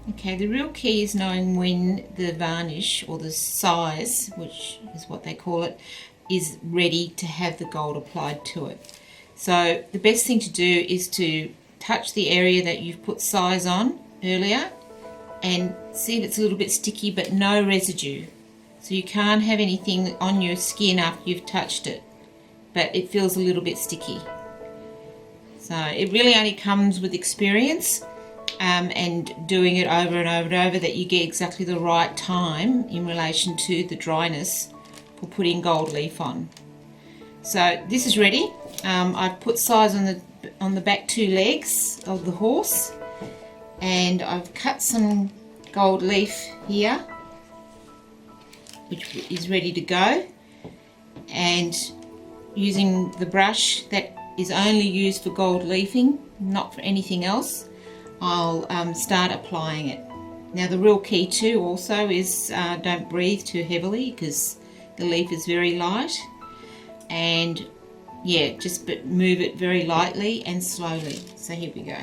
Okay, the real key is knowing when the varnish, or the size, which is what they call it, is ready to have the gold applied to it. So the best thing to do is to touch the area that you've put size on earlier and see if it's a little bit sticky, but no residue. So you can't have anything on your skin after you've touched it, but it feels a little bit sticky. So it really only comes with experience and doing it over and over and over that you get exactly the right time in relation to the dryness for putting gold leaf on. So this is ready. I've put size on the back two legs of the horse, and I've cut some gold leaf here, which is ready to go, and using the brush that is only used for gold leafing, not for anything else, I'll start applying it. Now the real key too also is don't breathe too heavily, because the leaf is very light, and yeah, just move it very lightly and slowly. So here we go.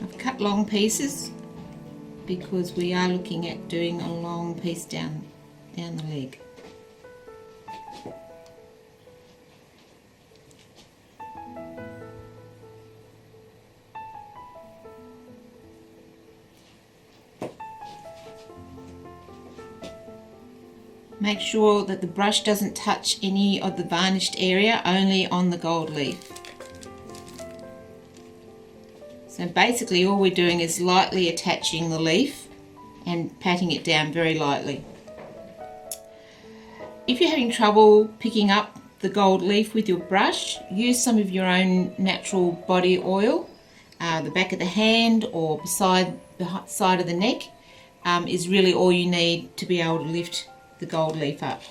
I've cut long pieces because we are looking at doing a long piece down the leg. Make sure that the brush doesn't touch any of the varnished area, only on the gold leaf. So basically all we're doing is lightly attaching the leaf and patting it down very lightly. If you're having trouble picking up the gold leaf with your brush, use some of your own natural body oil. The back of the hand or beside the side of the neck is really all you need to be able to lift the gold leaf up.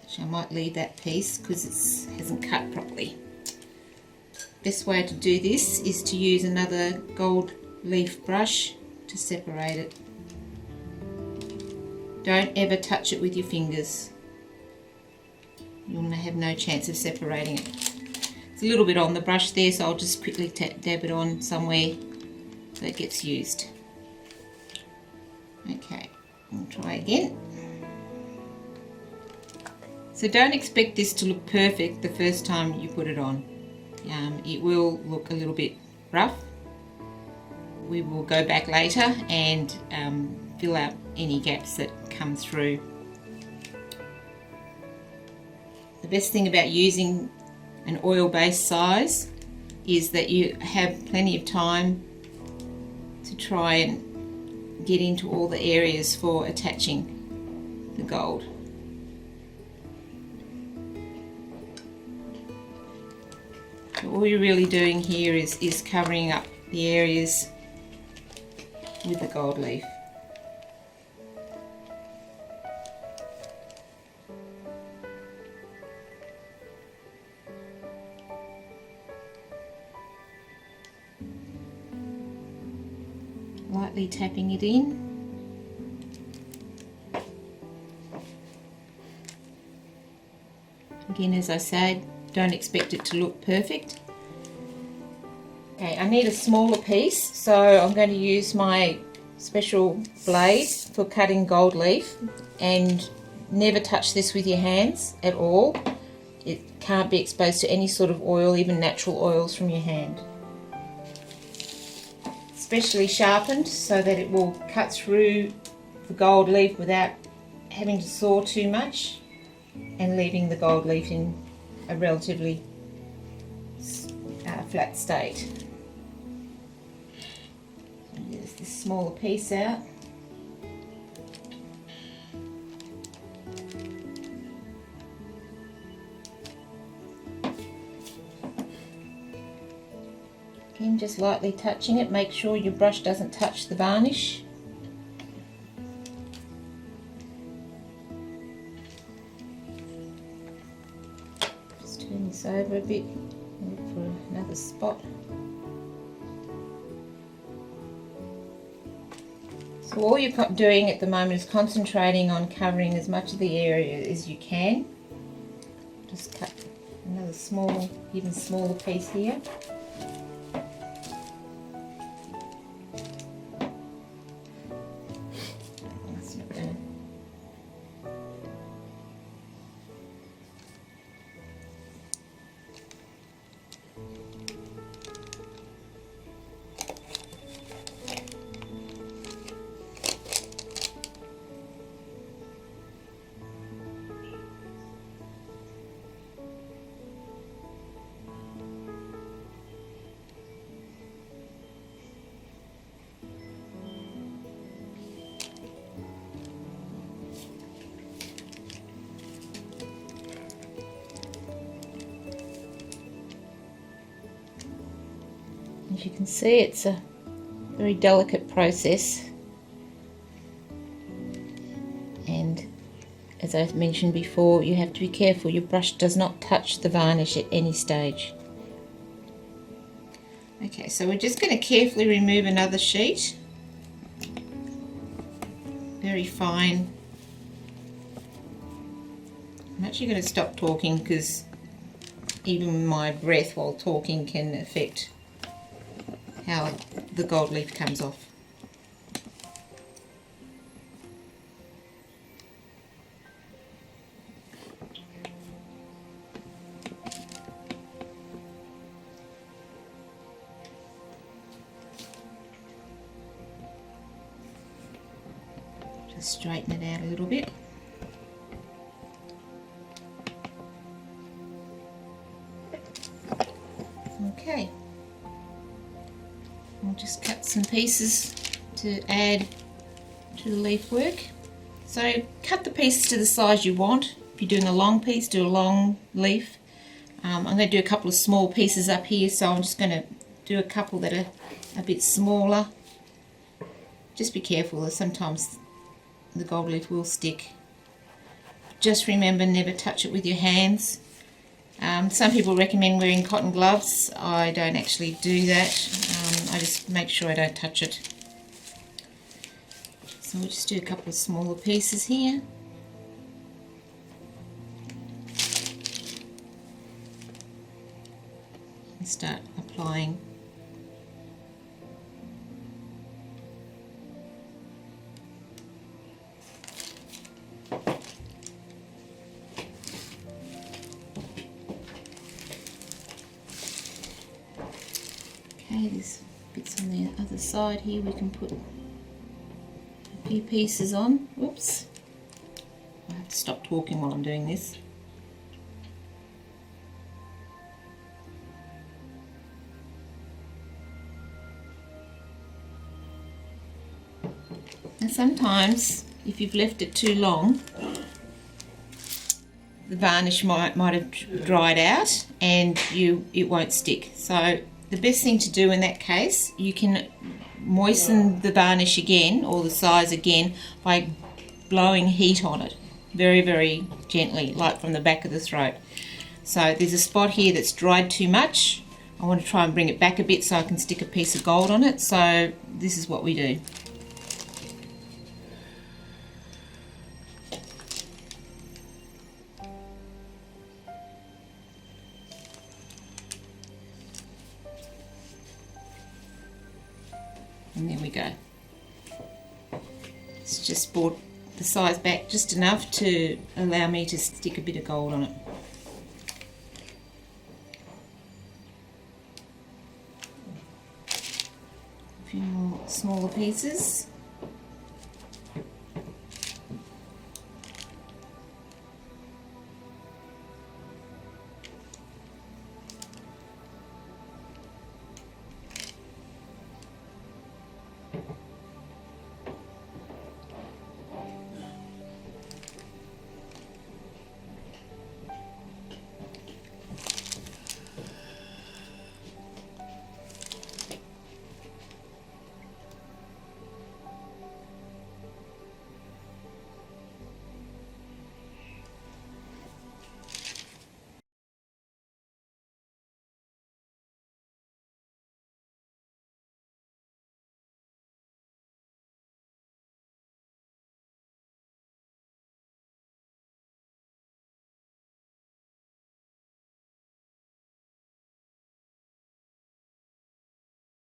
So I might leave that piece because it hasn't cut properly. Best way to do this is to use another gold leaf brush to separate it. Don't ever touch it with your fingers. You'll have no chance of separating it. It's a little bit on the brush there, so I'll just quickly dab it on somewhere so it gets used. Okay, we'll try again. So don't expect this to look perfect the first time you put it on. It will look a little bit rough. We will go back later and fill out any gaps that come through. The best thing about using an oil-based size is that you have plenty of time to try and get into all the areas for attaching the gold. So all you're really doing here is covering up the areas with the gold leaf. Lightly tapping it in. Again, as I said, don't expect it to look perfect. Okay, I need a smaller piece, so I'm going to use my special blade for cutting gold leaf, and never touch this with your hands at all. It can't be exposed to any sort of oil, even natural oils from your hand. Specially sharpened so that it will cut through the gold leaf without having to saw too much and leaving the gold leaf in a relatively flat state. So there's this smaller piece out. Again, just lightly touching it. Make sure your brush doesn't touch the varnish. Just turn this over a bit and look for another spot. So all you're doing at the moment is concentrating on covering as much of the area as you can. Just cut another small, even smaller piece here. As you can see, it's a very delicate process, and as I've mentioned before, you have to be careful your brush does not touch the varnish at any stage. Okay, so we're just going to carefully remove another sheet, very fine. I'm actually going to stop talking because even my breath while talking can affect how the gold leaf comes off. Just straighten it out a little bit. Okay. I'll just cut some pieces to add to the leaf work. So cut the pieces to the size you want. If you're doing a long piece, do a long leaf. I'm going to do a couple of small pieces up here, so I'm just going to do a couple that are a bit smaller. Just be careful, sometimes the gold leaf will stick. Just remember, never touch it with your hands. Some people recommend wearing cotton gloves. I don't actually do that. I just make sure I don't touch it. So we'll just do a couple of smaller pieces here. And start applying. Okay, there's bits on the other side here we can put a few pieces on. Whoops. I have to stop talking while I'm doing this. And sometimes, if you've left it too long, the varnish might have dried out and it won't stick. So the best thing to do in that case, you can moisten the varnish again, or the size again, by blowing heat on it very, very gently, like from the back of the throat. So there's a spot here that's dried too much. I want to try and bring it back a bit so I can stick a piece of gold on it. So this is what we do. And there we go. It's just brought the size back just enough to allow me to stick a bit of gold on it. A few more smaller pieces.